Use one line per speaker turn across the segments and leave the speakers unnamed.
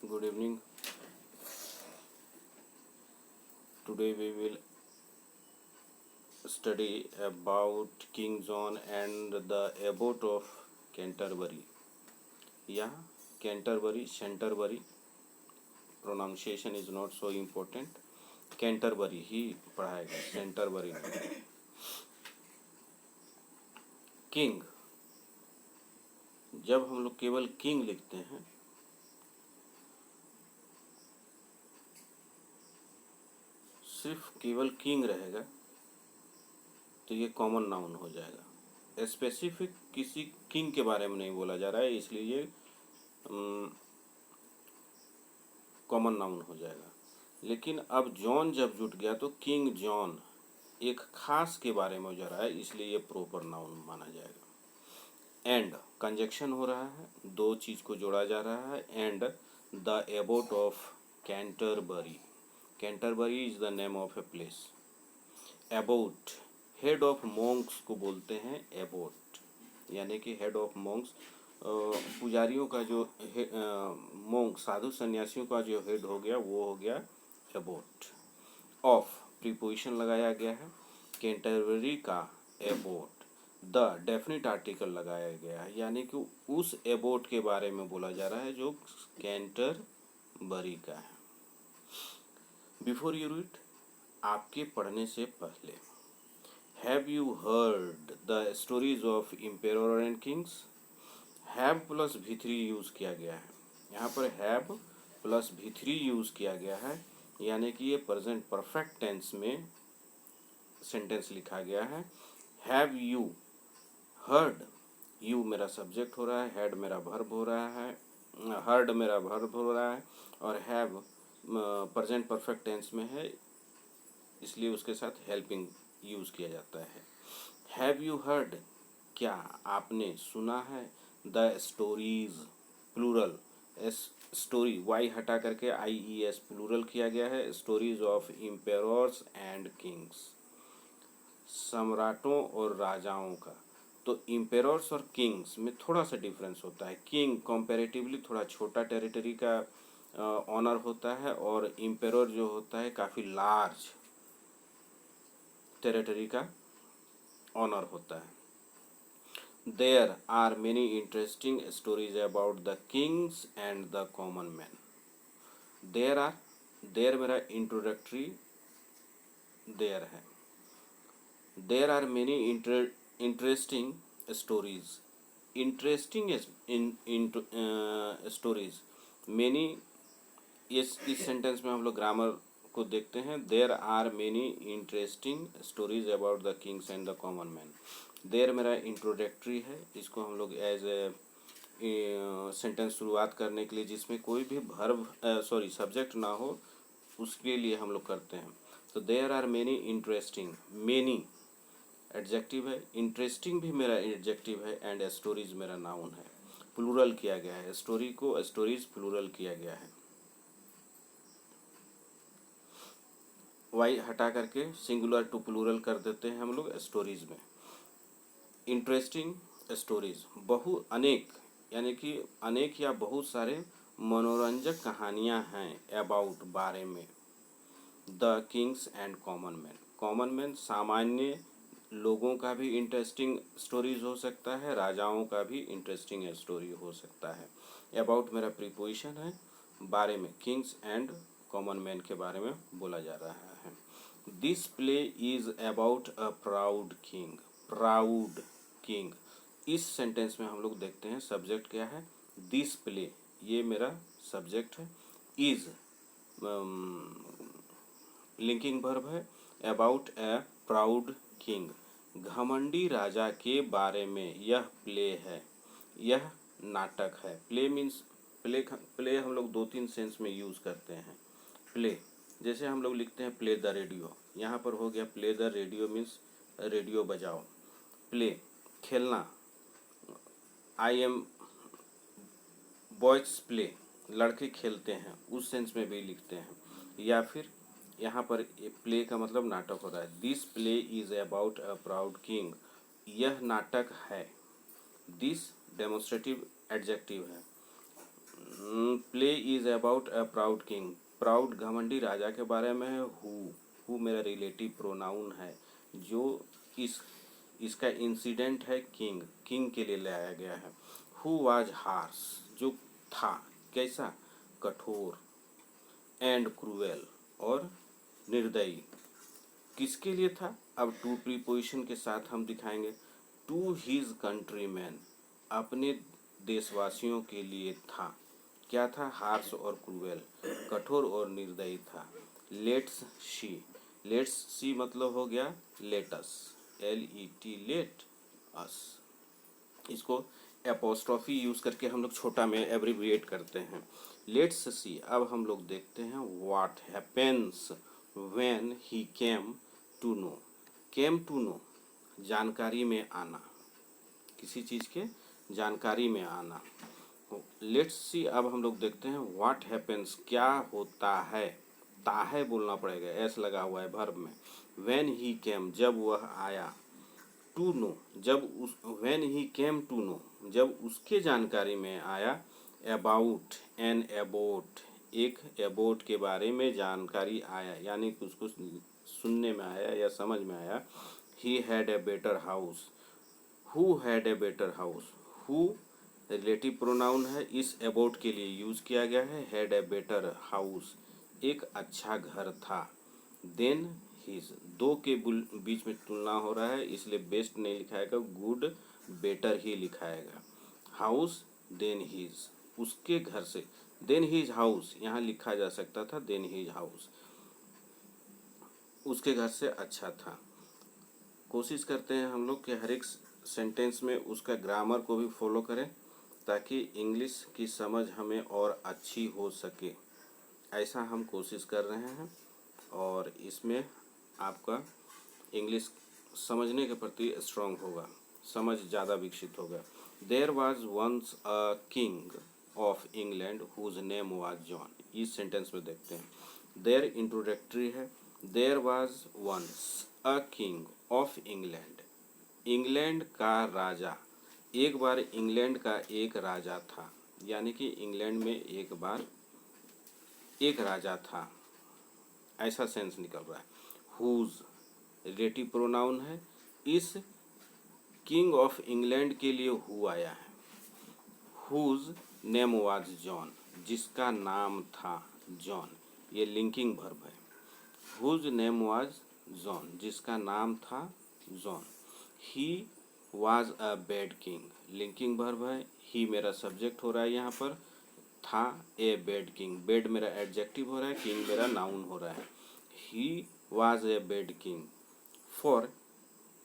Good evening. Today we will study about King John and the abbot of Canterbury. Yeah, Canterbury. Pronunciation is not so important. Canterbury ही पढ़ाएगा Canterbury में. King, जब हम लोग केवल king लिखते हैं सिर्फ केवल किंग रहेगा तो ये कॉमन नाउन हो जाएगा. स्पेसिफिक किसी किंग के बारे में नहीं बोला जा रहा है, इसलिए ये कॉमन नाउन हो जाएगा. लेकिन अब जॉन जब जुट गया तो किंग जॉन एक खास के बारे में हो जा रहा है, इसलिए ये प्रॉपर नाउन माना जाएगा. एंड कंजक्शन हो रहा है, दो चीज को जोड़ा जा रहा है. And the abbot of Canterbury. Canterbury is the name of a place. Abbot head of monks को बोलते हैं एबोट, यानी कि हेड ऑफ मोंक्स पुजारियों का जो मोंक साधु सन्यासियों का जो हेड हो गया वो हो गया एबोट. ऑफ प्रीपोजिशन लगाया गया है. कैंटरबरी का एबोट. द डेफिनेट आर्टिकल लगाया गया है, यानी कि उस एबोट के बारे में बोला जा रहा है जो कैंटरबरी का है. बिफोर यू रीड, आपके पढ़ने से पहले, have you heard the stories of emperor and Kings. Have plus V3 use किया गया है. यहाँ पर हैव प्लस V3 यूज किया गया है, यानी कि ये प्रेजेंट परफेक्ट टेंस में सेंटेंस लिखा गया है. हैव यू हर्ड, यू मेरा सब्जेक्ट हो रहा है, हैड मेरा वर्ब हो रहा है, हर्ड मेरा वर्ब हो रहा है, और हैव प्रेजेंट परफेक्ट टेंस में है, इसलिए उसके साथ हेल्पिंग यूज किया जाता है. हैव यू हर्ड, क्या आपने सुना है. The stories plural, story Y हटा करके IES प्लूरल किया गया है. Stories of emperors and kings, सम्राटों और राजाओं का. तो एम्पेरर्स और किंग्स में थोड़ा सा डिफरेंस होता है. किंग कंपैरेटिवली थोड़ा छोटा टेरिटरी का ऑनर होता है, और एम्पेरर जो होता है काफ़ी लार्ज टेरिटरी का ऑनर होता है. There are many interesting stories about the kings and the common men. There मेरा इंट्रोडक्टरी there है. There are many interesting stories. Interesting stories. Many, इस सेंटेंस में हम लोग ग्रामर को देखते हैं. There are many interesting stories about the kings and the common man. There मेरा इंट्रोडक्टरी है, इसको हम लोग एज ए सेंटेंस शुरुआत करने के लिए जिसमें कोई भी वर्ब सब्जेक्ट ना हो उसके लिए हम लोग करते हैं. तो there are many interesting, many adjective है, इंटरेस्टिंग भी मेरा एडजेक्टिव है, एंड स्टोरीज मेरा नाउन है. प्लूरल किया गया है, स्टोरी को स्टोरीज प्लूरल किया गया है. वाई हटा करके सिंगुलर टू प्लूरल कर देते हैं हम लोग स्टोरीज में. इंटरेस्टिंग स्टोरीज, अनेक, यानी कि अनेक या बहुत सारे मनोरंजक कहानियां हैं अबाउट बारे में. The kings and common man. Common man सामान्य लोगों का भी इंटरेस्टिंग स्टोरीज हो सकता है, राजाओं का भी इंटरेस्टिंग स्टोरी हो सकता है. अबाउट मेरा प्रीपोजिशन है, बारे में, किंग्स एंड कॉमन मैन के बारे में बोला जा रहा है. This play is about a proud king. Proud king, इस सेंटेंस में हम लोग देखते हैं सब्जेक्ट क्या है. दिस प्ले, ये मेरा सब्जेक्ट है. इज लिंकिंग वर्ब है. अबाउट ए प्राउड किंग, घमंडी राजा के बारे में यह प्ले है, यह नाटक है. प्ले मीन्स प्ले हम लोग दो तीन सेंस में यूज करते हैं. प्ले जैसे हम लोग लिखते हैं प्ले द रेडियो, यहाँ पर हो गया play the radio means radio बजाओ. प्ले खेलना, आई एम बॉयज प्ले, लड़के खेलते हैं, उस सेंस में भी लिखते हैं. या फिर यहाँ पर प्ले का मतलब नाटक होता है. This play is about a proud king, यह नाटक है. दिस डेमोन्स्ट्रेटिव एडजेक्टिव है. Play is about a proud king. Proud घमंडी राजा के बारे में है। हु मेरा रिलेटिव प्रोनाउन है। जो इसका इंसिडेंट है किंग के लिए लाया गया है। हु वाज हार्श, जो था कैसा, कठोर, एंड क्रूएल, और निर्दयी। किसके लिए था? अब टू प्रीपोजिशन के साथ हम दिखाएंगे। टू हिज कंट्रीमैन, अपने देशवासियों के लिए था। क्या था? हार्श और क्रूएल, कठोर और निर्दयी था। लेट्स सी मतलब हो गया लेटस, LET, लेट अस। इसको एपोस्ट्रॉफी यूज करके हम लोग छोटा में एब्रिविएट करते हैं। लेट्स सी, अब हम लोग देखते हैं what happens when he came to know. Came to know, जानकारी में आना, किसी चीज के जानकारी में आना। लेट्स सी, अब हम लोग देखते हैं व्हाट हैपेंस, क्या होता है। ताहे बोलना पड़ेगा, एस लगा हुआ है वर्ब में। व्हेन ही केम, जब वह आया। टू नो, जब उस when he came to know, जब उसके जानकारी में आया। अबाउट, एन एबोट, एक एबोट के बारे में जानकारी आया, यानी कुछ कुछ सुनने में आया या समझ में आया। He had a better house. Who had a better house, who relative pronoun है, इस अबाउट के लिए यूज किया गया है। हैड ए बेटर हाउस, एक अच्छा घर था। देन हिज, दो के बीच में तुलना हो रहा है, इसलिए बेस्ट नहीं लिखाएगा, गुड बेटर ही लिखाएगा। हाउस देन हिज, उसके घर से। देन हिज हाउस यहाँ लिखा जा सकता था, देन हिज हाउस, उसके घर से अच्छा था। कोशिश करते हैं हम लोग कि हर एक सेंटेंस में उसका ग्रामर को भी फॉलो करें, ताकि इंग्लिश की समझ हमें और अच्छी हो सके। ऐसा हम कोशिश कर रहे हैं, और इसमें आपका इंग्लिश समझने के प्रति स्ट्रांग होगा, समझ ज़्यादा विकसित होगा। There was once a king of England whose name was John. इस सेंटेंस में देखते हैं, देयर इंट्रोडक्टरी है। There was once a king of England, England का राजा। एक बार इंग्लैंड का एक राजा था, यानी कि इंग्लैंड में एक बार एक राजा था, ऐसा सेंस निकल रहा है। हुज रिलेटिव प्रोनाउन है, इस किंग ऑफ इंग्लैंड के लिए हु आया है। हुज नेम वाज जॉन, जिसका नाम था जॉन, ये लिंकिंग वर्ब है। हुज नेम वाज जॉन, जिसका नाम था John. He was a bad king, linking verb है। ही मेरा सब्जेक्ट हो रहा है यहाँ पर, था ए बैड किंग, बैड मेरा एडजेक्टिव हो रहा है, किंग मेरा नाउन हो रहा है। He was a bad king, for,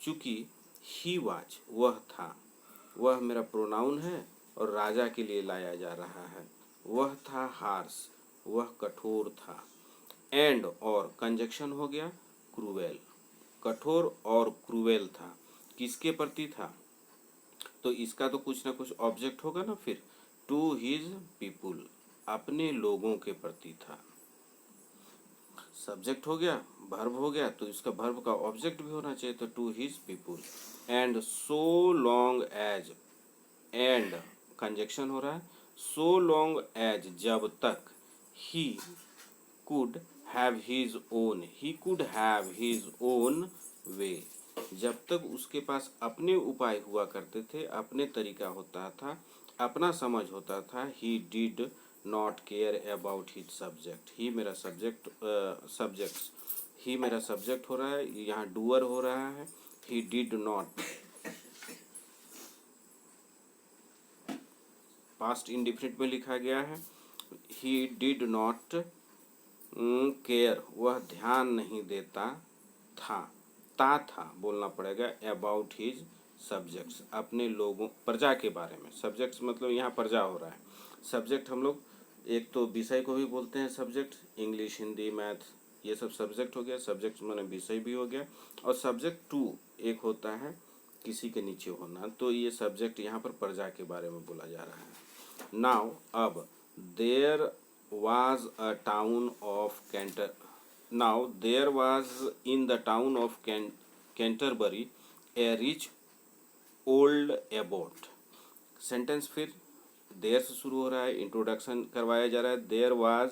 चूंकि ही वाज, वह था, वह मेरा प्रोनाउन है और राजा के लिए लाया जा रहा है। वह था हार्श, वह कठोर था। एंड, और कंजक्शन हो गया क्रूएल, कठोर और क्रूएल था। किसके प्रति था? तो इसका तो कुछ ना कुछ ऑब्जेक्ट होगा ना फिर। टू हिज पीपुल, अपने लोगों के प्रति था। सब्जेक्ट हो गया, वर्ब हो गया, तो इसका वर्ब का ऑब्जेक्ट भी होना चाहिए, तो to his people. And so long as, and conjunction हो रहा है, सो लॉन्ग एज, जब तक। He could have his own, he could have his own way, जब तक उसके पास अपने उपाय हुआ करते थे, अपने तरीका होता था, अपना समझ होता था। He did not care about his subject, he मेरा सब्जेक्ट्स, ही मेरा सब्जेक्ट हो रहा है, यहाँ डूअर हो रहा है। ही डिड नॉट, पास्ट इंडिफिनिट में लिखा गया है। ही डिड नॉट केयर, वह ध्यान नहीं देता था, था बोलना पड़ेगा, अबाउट हिज सब्जेक्ट्स, अपने लोगों, प्रजा के बारे में। सब्जेक्ट्स मतलब यहाँ प्रजा हो रहा है। सब्जेक्ट हम लोग एक तो विषय को भी बोलते हैं सब्जेक्ट, इंग्लिश, हिंदी, मैथ, ये सब सब्जेक्ट हो गया। सब्जेक्ट माने विषय भी हो गया। और सब्जेक्ट टू एक होता है किसी के नीचे होना, तो ये सब्जेक्ट यहाँ पर प्रजा के बारे में बोला जा रहा है। नाउ, अब, there was a town of now there was in the town of Canterbury a rich old abbot। Sentence फिर देयर से शुरू हो रहा है, इंट्रोडक्शन करवाया जा रहा है। There was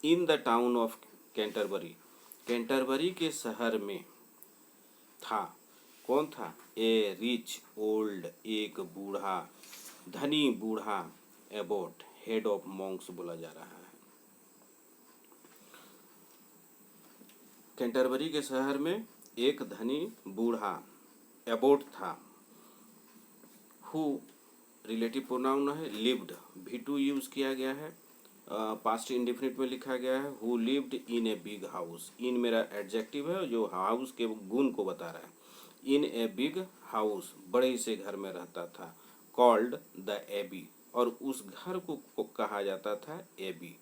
in the town of Canterbury, Canterbury के शहर में था, कौन था? ए रिच ओल्ड, एक बूढ़ा, धनी बूढ़ा, एबोट, हेड ऑफ मॉन्क्स बोला जा रहा है। कैंटरबरी के शहर में एक धनी बूढ़ा एबोट था। हु रिलेटिव प्रोनाउन है, लिव्ड, V2 यूज किया गया है, पास्ट इंडेफिनिट में लिखा गया है। Who lived in a big house, in मेरा एडजेक्टिव है जो हाउस के गुण को बता रहा है। इन ए बिग हाउस, बड़े से घर में रहता था। कॉल्ड द एबी, और उस घर को कहा जाता था एबी।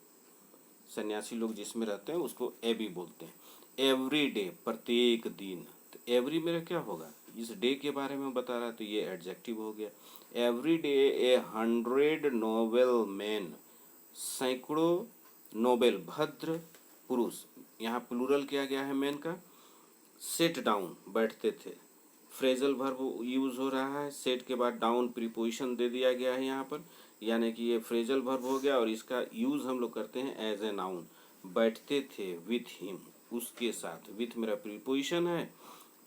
सन्यासी लोग जिसमें रहते हैं उसको एबी बोलते हैं। एवरी डे, प्रत्येक दिन, तो एवरी मेरा क्या होगा? इस डे के बारे में बता रहा है तो ये एडजेक्टिव हो गया। एवरी डे ए 100 नोबेल मैन, सैकड़ों नोबेल, भद्र पुरुष, यहाँ प्लूरल किया गया है मैन का। सेट डाउन, बैठते थे। फ्रेजल वर्ब यूज हो रहा है, सेट के बाद डाउन प्रीपोजिशन दे दिया गया है यहाँ पर, यानी कि ये फ्रेजल वर्ब हो गया और इसका यूज हम लोग करते हैं एज ए नाउन। बैठते थे विथ हिम, उसके साथ, विथ मेरा प्रीपोजिशन है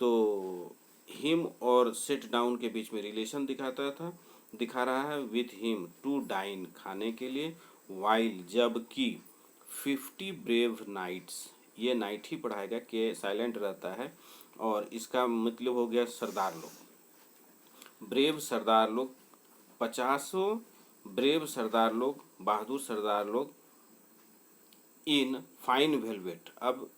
तो हिम और सेट डाउन के बीच में रिलेशन दिखा रहा है। विथ हिम टू डाइन, खाने के लिए। वाइल, जबकि 50 ब्रेव नाइट्स, ये नाइट ही पढ़ाएगा कि साइलेंट रहता है और इसका मतलब हो गया सरदार लोग। ब्रेव सरदार लोग, 50 ब्रेव सरदार लोग, बहादुर सरदार लोग। इन फाइन वेलवेट, अब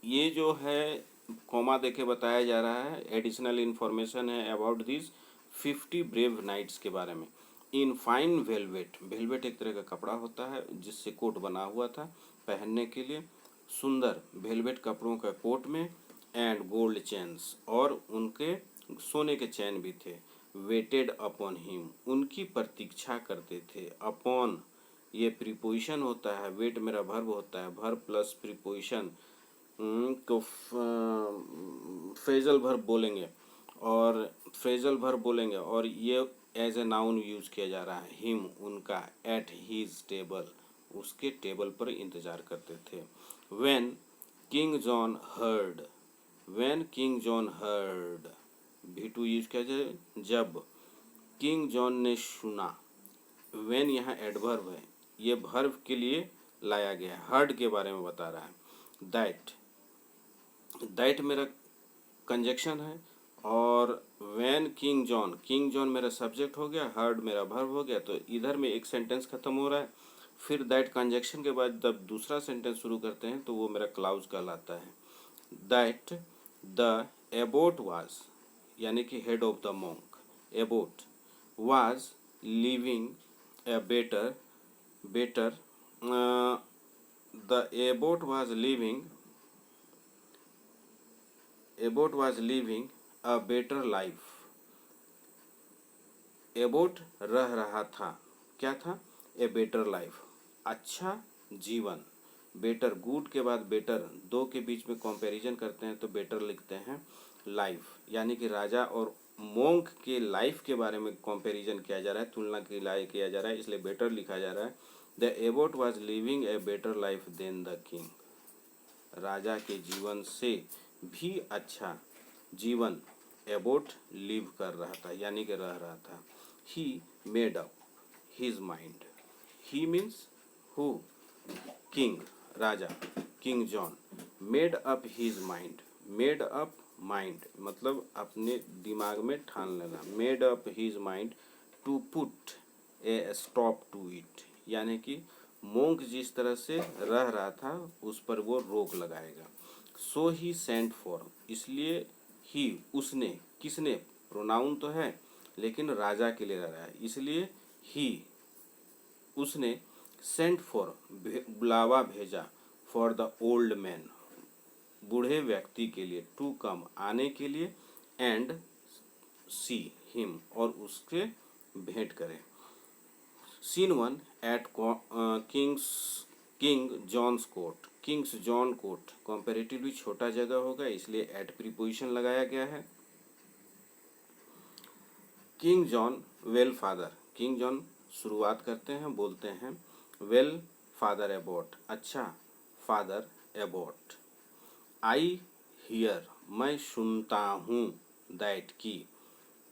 ये जो है कॉमा देके बताया जा रहा है, एडिशनल इन्फॉर्मेशन है अबाउट दिस 50 ब्रेव नाइट्स के बारे में। इन फाइन वेलवेट, वेलवेट एक तरह का कपड़ा होता है जिससे कोट बना हुआ था पहनने के लिए, सुंदर वेलवेट कपड़ों का कोट में। एंड गोल्ड चेन्स, और उनके सोने के चैन भी थे। वेटेड अपॉन हिम, उनकी प्रतीक्षा करते थे। अपॉन ये प्रीपोजिशन होता है, वेट मेरा वर्ब होता है, वर्ब प्लस प्रीपोजिशन को फ्रेजल वर्ब बोलेंगे और ये एज ए नाउन यूज किया जा रहा है। हिम, उनका, एट हीज टेबल, उसके टेबल पर इंतजार करते थे। When king John heard, when king John heard, V2 use किया जाए, जब किंग जॉन ने सुना। व्हेन यहाँ एडवर्ब है, ये वर्ब के लिए लाया गया है, हर्ड के बारे में बता रहा है। दैट मेरा कंजक्शन है और व्हेन किंग जॉन मेरा सब्जेक्ट हो गया, हर्ड मेरा वर्ब हो गया, तो इधर में एक सेंटेंस खत्म हो रहा है। फिर दैट कंजक्शन के बाद जब दूसरा सेंटेंस शुरू करते हैं तो वो मेरा क्लाउज कहलाता है। दैट द एबोट वाज, यानी कि head of the monk, Abbott was living a better the Abbott was living a better life। Abbott रह रहा था, क्या था? ए बेटर लाइफ, अच्छा जीवन। बेटर, गुड के बाद बेटर, दो के बीच में कंपैरिजन करते हैं तो बेटर लिखते हैं लाइफ, यानी कि राजा और मोंक के लाइफ के बारे में कंपैरिजन किया जा रहा है, तुलना किया जा रहा है, इसलिए बेटर लिखा जा रहा है। The abbot was living a better life than the king, राजा के जीवन से भी अच्छा जीवन एबोट लिव कर रहा था, यानी कि रह रहा था। He made up his mind, he means who? King, राजा, king John. Made up his mind, made up mind मतलब अपने दिमाग में ठान लेना। Made up his mind to put a stop to it, यानी कि मोंक जिस तरह से रह रहा था उस पर वो रोक लगाएगा। सो ही सेंट फॉर, इसलिए ही, उसने, किसने? प्रोनाउन तो है लेकिन राजा के लिए रह रहा है, इसलिए ही, उसने, सेंट फॉर, बुलावा भेजा, फॉर द ओल्ड मैन, बूढ़े व्यक्ति के लिए, टू कम, आने के लिए, एंड सी हिम, और उसके भेंट करें। Scene 1 at king John's court, king's John court comparatively छोटा जगह होगा इसलिए एट प्रीपोजिशन लगाया गया है। King John well father, king John शुरुआत करते हैं, बोलते हैं वेल फादर अबाउट, अच्छा फादर अबाउट, आई हियर मैं सुनता हूँ, दैट की,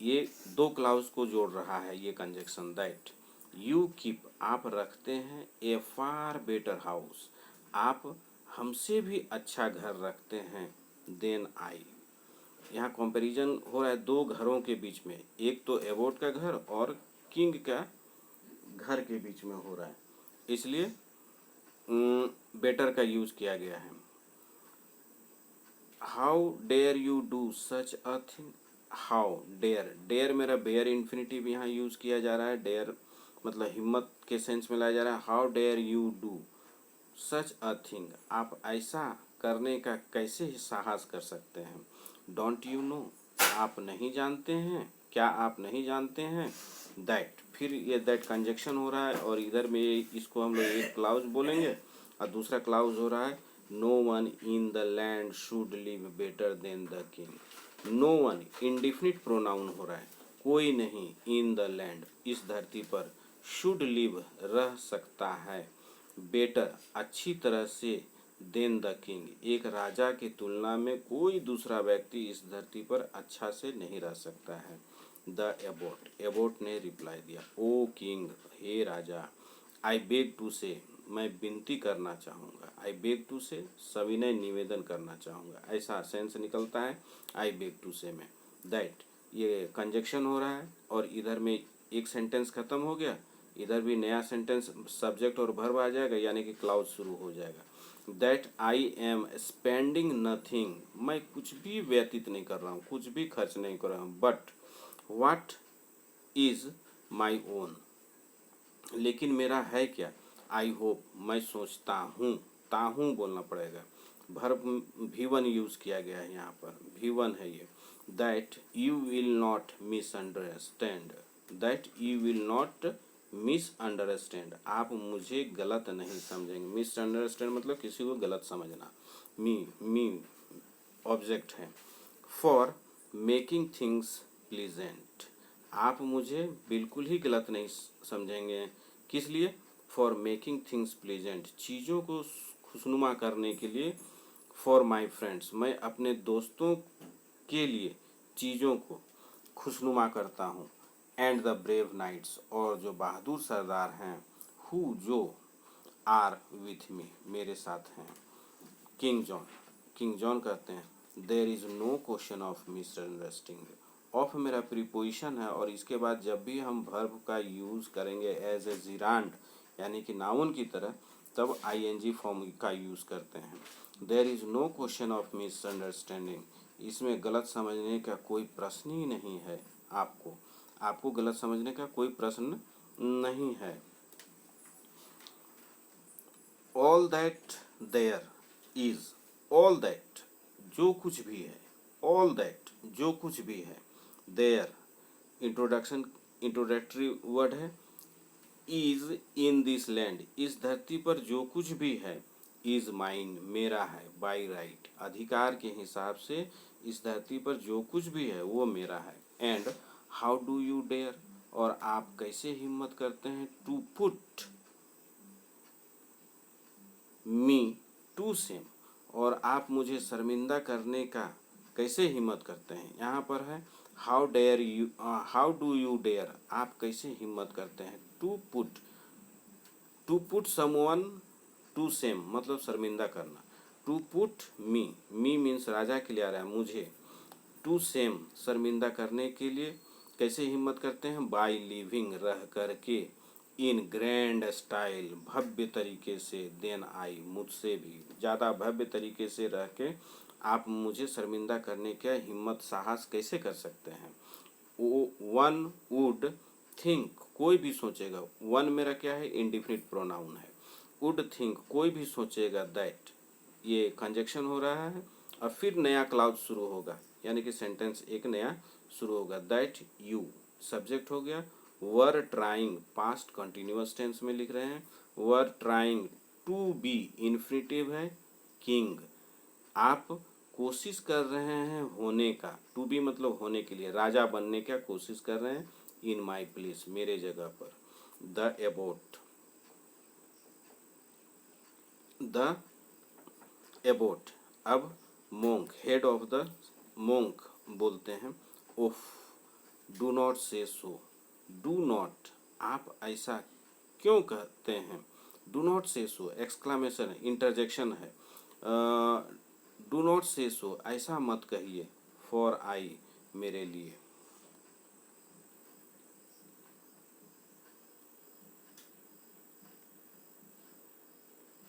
ये दो क्लाउज को जोड़ रहा है ये कंजक्शन दैट। यू कीप आप रखते हैं, ए फार बेटर हाउस आप हमसे भी अच्छा घर रखते हैं, देन आई, यहाँ कंपैरिजन हो रहा है दो घरों के बीच में, एक तो एबोट का घर और किंग का घर के बीच में हो रहा है, इसलिए बेटर का यूज किया गया है। How dare you do such a thing, how dare, dare मेरा बेयर इन्फिनिटिव यहाँ यूज किया जा रहा है, डेयर मतलब हिम्मत के सेंस में लाया जा रहा है। How dare you do such a thing आप ऐसा करने का कैसे साहस कर सकते हैं। डोंट यू नो आप नहीं जानते हैं, क्या आप नहीं जानते हैं। दैट, फिर ये दैट कंजक्शन हो रहा है और इधर में इसको हम लोग एक क्लाउज बोलेंगे और दूसरा क्लाउज हो रहा है no one in the land should live better than the king. No one indefinite pronoun हो रहा है, कोई नहीं इन द लैंड इस धरती पर, शुड लिव रह सकता है, बेटर अच्छी तरह से, देन द किंग एक राजा की तुलना में कोई दूसरा व्यक्ति इस धरती पर अच्छा से नहीं रह सकता है। द एबोट, एबोट ने रिप्लाई दिया, ओ किंग हे राजा, आई बेग टू से मैं विनती करना चाहूँगा, आई बेग टू से सविनय निवेदन करना चाहूँगा, ऐसा सेंस निकलता है आई बेग टू से में। दैट ये कंजक्शन हो रहा है और इधर में एक सेंटेंस खत्म हो गया, इधर भी नया सेंटेंस सब्जेक्ट और वर्ब आ जाएगा यानी कि क्लाउज शुरू हो जाएगा। That I am spending nothing मैं कुछ भी व्यतीत नहीं कर रहा हूँ, कुछ भी खर्च नहीं कर रहा हूँ, but what is my own लेकिन मेरा है क्या, आई होप मैं सोचता हूँ, ताहूँ बोलना पड़ेगा, वर्ब V1 यूज किया गया है यहाँ पर, V1 है ये। That you will not misunderstand, that you will not misunderstand आप मुझे गलत नहीं समझेंगे, मिसअंडरस्टैंड मतलब किसी को गलत समझना, मी ऑब्जेक्ट है। फॉर मेकिंग थिंग्स प्लीजेंट आप मुझे बिल्कुल ही गलत नहीं समझेंगे, किस लिए, फॉर मेकिंग थिंग्स प्लीजेंट चीज़ों को खुशनुमा करने के लिए, फॉर माई फ्रेंड्स मैं अपने दोस्तों के लिए चीज़ों को खुशनुमा करता हूँ, एंड द ब्रेव नाइट्स और जो बहादुर सरदार हैं, हु जो आर विथ मी मेरे साथ हैं। किंग जॉन, किंग जॉन कहते हैं there is no question of misunderstanding, of मेरा प्रीपोजिशन है और इसके बाद जब भी हम वर्ब का यूज़ करेंगे एज ए जिरांड यानी कि नाउन की तरह, तब आईएनजी फॉर्म का यूज़ करते हैं। There is no question of misunderstanding इसमें गलत समझने का कोई प्रश्न ही नहीं है, आपको गलत समझने का कोई प्रश्न नहीं है। All that there is, all that जो कुछ भी है, ऑल दैट जो कुछ भी है, देयर इंट्रोडक्टरी वर्ड है, इज इन दिस लैंड इस धरती पर जो कुछ भी है, इज माइन मेरा है, बाई राइट अधिकार के हिसाब से इस धरती पर जो कुछ भी है वो मेरा है। And how do you dare और आप कैसे हिम्मत करते हैं, to put me to shame और आप मुझे शर्मिंदा करने का कैसे हिम्मत करते हैं, यहाँ पर है how dare you, how do you dare आप कैसे हिम्मत करते हैं, to put someone to shame मतलब शर्मिंदा करना, टू पुट मी मीन्स राजा के लिए आ रहा है मुझे, टू सेम शर्मिंदा करने के लिए कैसे हिम्मत करते हैं, बाई लिविंग रह करके, इन ग्रैंड स्टाइल भव्य तरीके से, देन आई मुझसे भी ज़्यादा भव्य तरीके से रह के आप मुझे शर्मिंदा करने का हिम्मत साहस कैसे कर सकते हैं। वन वुड थिंक कोई भी सोचेगा, वन मेरा क्या है इंडिफिनिट प्रोनाउन है, वुड थिंक कोई भी सोचेगा, दैट ये कंजक्शन हो रहा है और फिर नया क्लाउज शुरू होगा यानी कि सेंटेंस एक नया शुरू होगा। दैट यू सब्जेक्ट हो गया, were trying past continuous tense में लिख रहे हैं, were trying to be infinitive है, किंग आप कोशिश कर रहे हैं होने का, टू बी मतलब होने के लिए, राजा बनने का कोशिश कर रहे हैं, इन माई प्लेस मेरे जगह पर। The abbot, the abbot. अब monk, head of the monk बोलते हैं, उफ, डू नॉट से सो, डू नॉट, आप ऐसा क्यों कहते हैं, डू नॉट से सो, एक्सक्लामेशन है, इंटरजेक्शन है, डू नॉट से सो, ऐसा मत कहिए, फॉर आई, मेरे लिए,